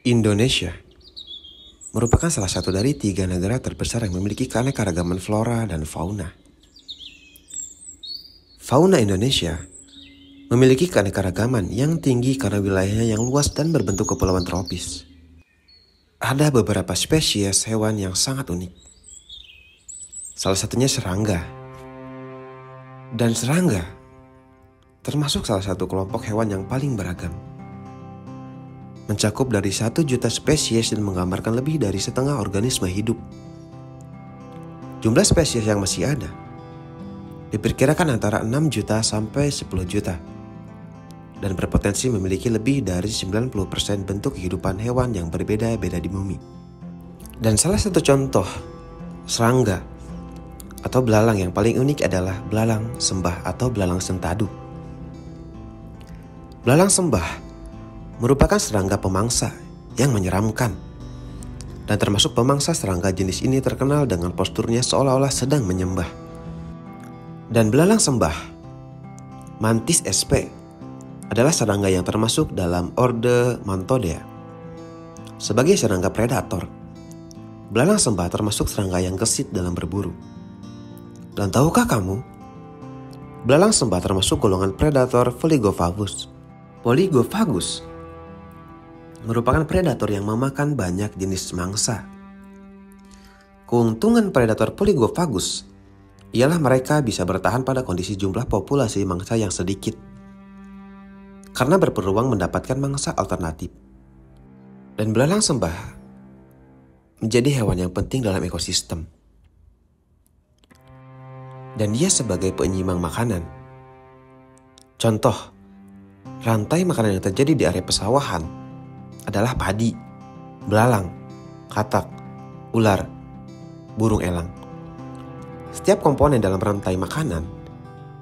Indonesia merupakan salah satu dari 3 negara terbesar yang memiliki keanekaragaman flora dan fauna. Fauna Indonesia memiliki keanekaragaman yang tinggi karena wilayahnya yang luas dan berbentuk kepulauan tropis. Ada beberapa spesies hewan yang sangat unik. Salah satunya serangga. Dan serangga termasuk salah satu kelompok hewan yang paling beragam. Mencakup dari 1 juta spesies dan menggambarkan lebih dari setengah organisme hidup. Jumlah spesies yang masih ada diperkirakan antara 6 juta sampai 10 juta dan berpotensi memiliki lebih dari 90% bentuk kehidupan hewan yang berbeda-beda di bumi. Dan salah satu contoh serangga atau belalang yang paling unik adalah belalang sembah atau belalang sentadu. Belalang sembah merupakan serangga pemangsa yang menyeramkan. Dan termasuk pemangsa serangga jenis ini terkenal dengan posturnya seolah-olah sedang menyembah. Dan belalang sembah, Mantis sp, adalah serangga yang termasuk dalam orde Mantodea. Sebagai serangga predator, belalang sembah termasuk serangga yang gesit dalam berburu. Dan tahukah kamu, belalang sembah termasuk golongan predator Polygofagus. Polygofagus merupakan predator yang memakan banyak jenis mangsa. Keuntungan predator Polygofagus ialah mereka bisa bertahan pada kondisi jumlah populasi mangsa yang sedikit karena berpeluang mendapatkan mangsa alternatif. Dan belalang sembah menjadi hewan yang penting dalam ekosistem. Dan dia sebagai penyeimbang makanan. Contoh, rantai makanan yang terjadi di area pesawahan adalah padi, belalang, katak, ular, burung elang. Setiap komponen dalam rantai makanan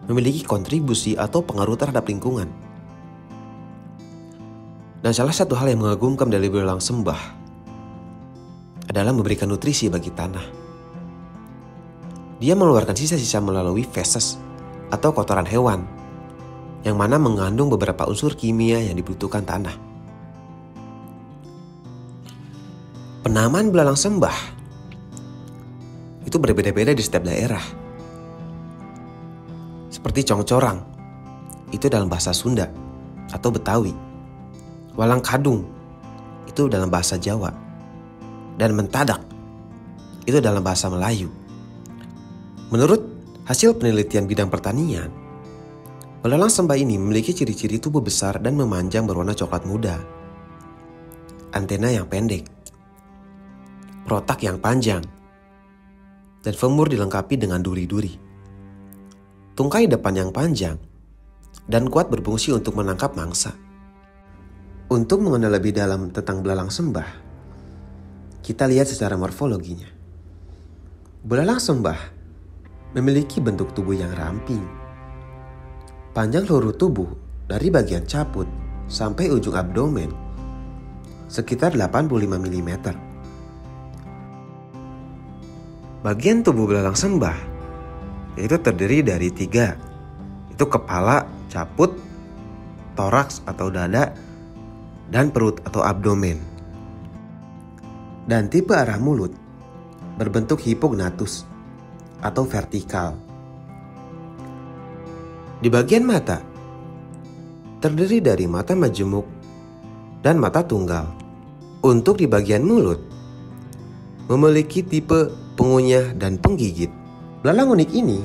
memiliki kontribusi atau pengaruh terhadap lingkungan. Dan salah satu hal yang mengagumkan dari belalang sembah adalah memberikan nutrisi bagi tanah. Dia mengeluarkan sisa-sisa melalui feses atau kotoran hewan, yang mana mengandung beberapa unsur kimia yang dibutuhkan tanah. Penamaan belalang sembah itu berbeda-beda di setiap daerah. Seperti congcorang, itu dalam bahasa Sunda atau Betawi. Walang kadung, itu dalam bahasa Jawa. Dan mentadak, itu dalam bahasa Melayu. Menurut hasil penelitian bidang pertanian, belalang sembah ini memiliki ciri-ciri tubuh besar dan memanjang berwarna coklat muda. Antena yang pendek, perotak yang panjang, dan femur dilengkapi dengan duri-duri. Tungkai depan yang panjang dan kuat berfungsi untuk menangkap mangsa. Untuk mengenal lebih dalam tentang belalang sembah, kita lihat secara morfologinya. Belalang sembah memiliki bentuk tubuh yang ramping. Panjang seluruh tubuh dari bagian caput sampai ujung abdomen sekitar 85 mm. Bagian tubuh belalang sembah itu terdiri dari 3, itu kepala, caput, toraks atau dada, dan perut atau abdomen. Dan tipe arah mulut berbentuk hipognatus atau vertikal. Di bagian mata terdiri dari mata majemuk dan mata tunggal. Untuk di bagian mulut memiliki tipe pengunyah dan penggigit. Belalang unik ini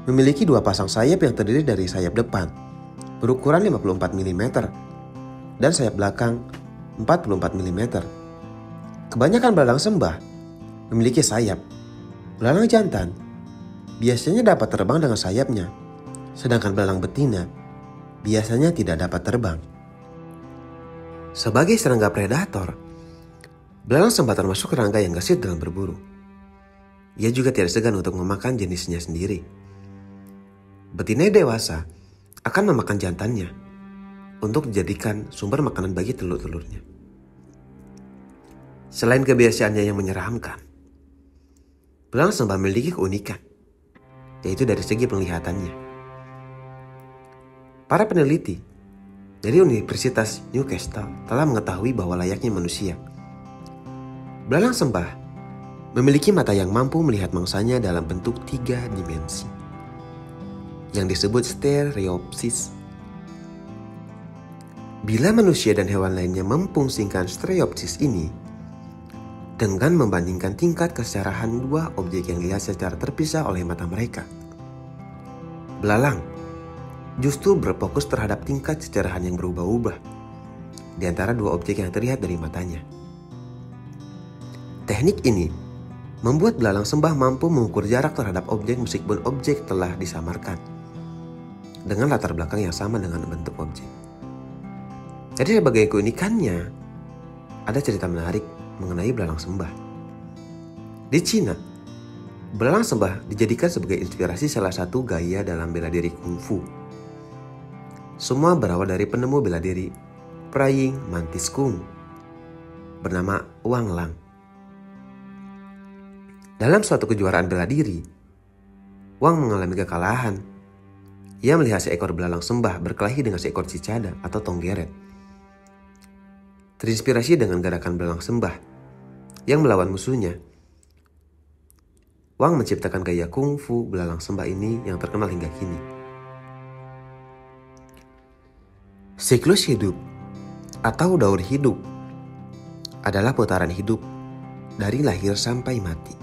memiliki 2 pasang sayap yang terdiri dari sayap depan berukuran 54 mm dan sayap belakang 44 mm. Kebanyakan belalang sembah memiliki sayap. Belalang jantan biasanya dapat terbang dengan sayapnya, sedangkan belalang betina biasanya tidak dapat terbang. Sebagai serangga predator, belalang sembah termasuk serangga yang gesit dalam berburu. Ia juga tidak segan untuk memakan jenisnya sendiri. Betina dewasa akan memakan jantannya untuk dijadikan sumber makanan bagi telur-telurnya. Selain kebiasaannya yang menyeramkan, belalang sembah memiliki keunikan, yaitu dari segi penglihatannya. Para peneliti dari Universitas Newcastle telah mengetahui bahwa layaknya manusia, belalang sembah memiliki mata yang mampu melihat mangsanya dalam bentuk 3 dimensi, yang disebut stereopsis. Bila manusia dan hewan lainnya memfungsikan stereopsis ini dengan membandingkan tingkat kesejarahan dua objek yang dilihat secara terpisah oleh mata mereka, belalang justru berfokus terhadap tingkat kecerahan yang berubah-ubah di antara dua objek yang terlihat dari matanya. Teknik ini membuat belalang sembah mampu mengukur jarak terhadap objek meskipun objek telah disamarkan dengan latar belakang yang sama dengan bentuk objek. Jadi sebagai keunikannya, ada cerita menarik mengenai belalang sembah. Di Cina, belalang sembah dijadikan sebagai inspirasi salah satu gaya dalam bela diri kungfu. Semua berawal dari penemu bela diri Praying Mantis Kung bernama Wang Lang. Dalam suatu kejuaraan bela diri, Wang mengalami kekalahan. Ia melihat seekor belalang sembah berkelahi dengan seekor cicada atau tonggeret. Terinspirasi dengan gerakan belalang sembah yang melawan musuhnya, Wang menciptakan gaya kungfu belalang sembah ini yang terkenal hingga kini. Siklus hidup atau daur hidup adalah putaran hidup dari lahir sampai mati.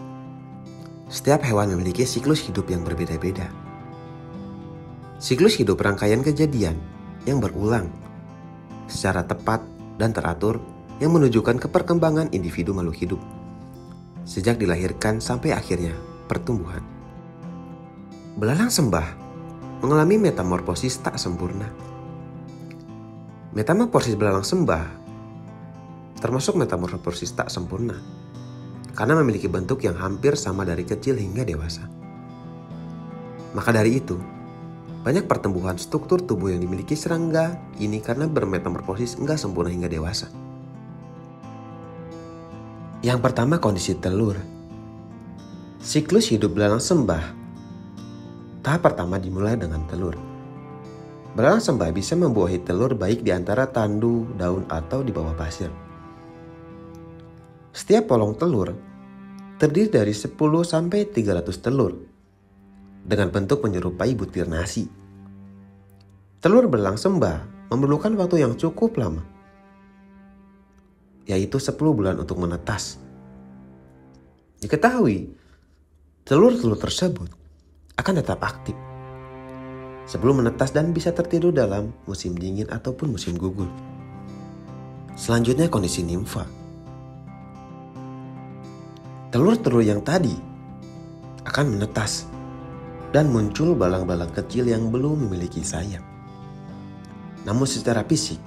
Setiap hewan memiliki siklus hidup yang berbeda-beda. Siklus hidup rangkaian kejadian yang berulang secara tepat dan teratur yang menunjukkan keperkembangan individu makhluk hidup sejak dilahirkan sampai akhirnya pertumbuhan. Belalang sembah mengalami metamorfosis tak sempurna. Metamorfosis belalang sembah termasuk metamorfosis tak sempurna karena memiliki bentuk yang hampir sama dari kecil hingga dewasa. Maka dari itu, banyak pertumbuhan struktur tubuh yang dimiliki serangga ini karena bermetamorfosis enggak sempurna hingga dewasa. Yang pertama, kondisi telur. Siklus hidup belalang sembah. Tahap pertama dimulai dengan telur. Belalang sembah bisa membuahi telur baik di antara tandu, daun, atau di bawah pasir. Setiap polong telur terdiri dari 10-300 telur dengan bentuk menyerupai butir nasi. Telur belalang sembah memerlukan waktu yang cukup lama, yaitu 10 bulan untuk menetas. Diketahui, telur-telur tersebut akan tetap aktif sebelum menetas dan bisa tertidur dalam musim dingin ataupun musim gugur. Selanjutnya, kondisi nimfa. Telur-telur yang tadi akan menetas dan muncul belang-belang kecil yang belum memiliki sayap. Namun secara fisik,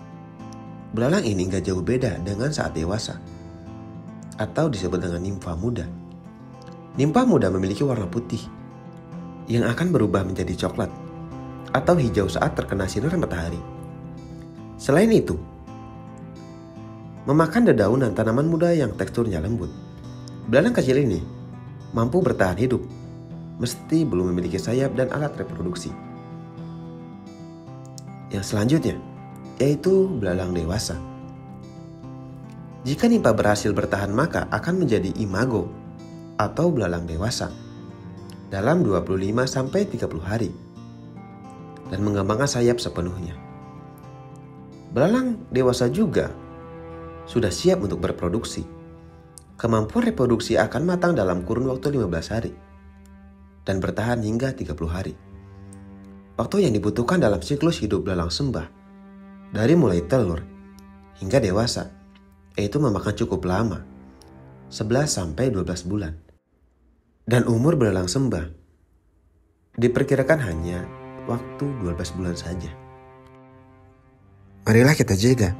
belalang ini gak jauh beda dengan saat dewasa atau disebut dengan nimfa muda. Nimfa muda memiliki warna putih yang akan berubah menjadi coklat atau hijau saat terkena sinar matahari. Selain itu, memakan dedaunan tanaman muda yang teksturnya lembut. Belalang kecil ini mampu bertahan hidup meski belum memiliki sayap dan alat reproduksi. Yang selanjutnya yaitu belalang dewasa. Jika nimfa berhasil bertahan, maka akan menjadi imago atau belalang dewasa dalam 25-30 hari dan mengembangkan sayap sepenuhnya. Belalang dewasa juga sudah siap untuk berproduksi. Kemampuan reproduksi akan matang dalam kurun waktu 15 hari dan bertahan hingga 30 hari. Waktu yang dibutuhkan dalam siklus hidup belalang sembah dari mulai telur hingga dewasa yaitu memakan cukup lama, 11-12 bulan. Dan umur belalang sembah diperkirakan hanya waktu 12 bulan saja. Marilah kita jaga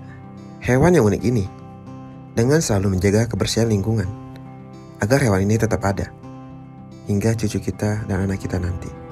hewan yang unik ini dengan selalu menjaga kebersihan lingkungan agar hewan ini tetap ada hingga cucu kita dan anak kita nanti.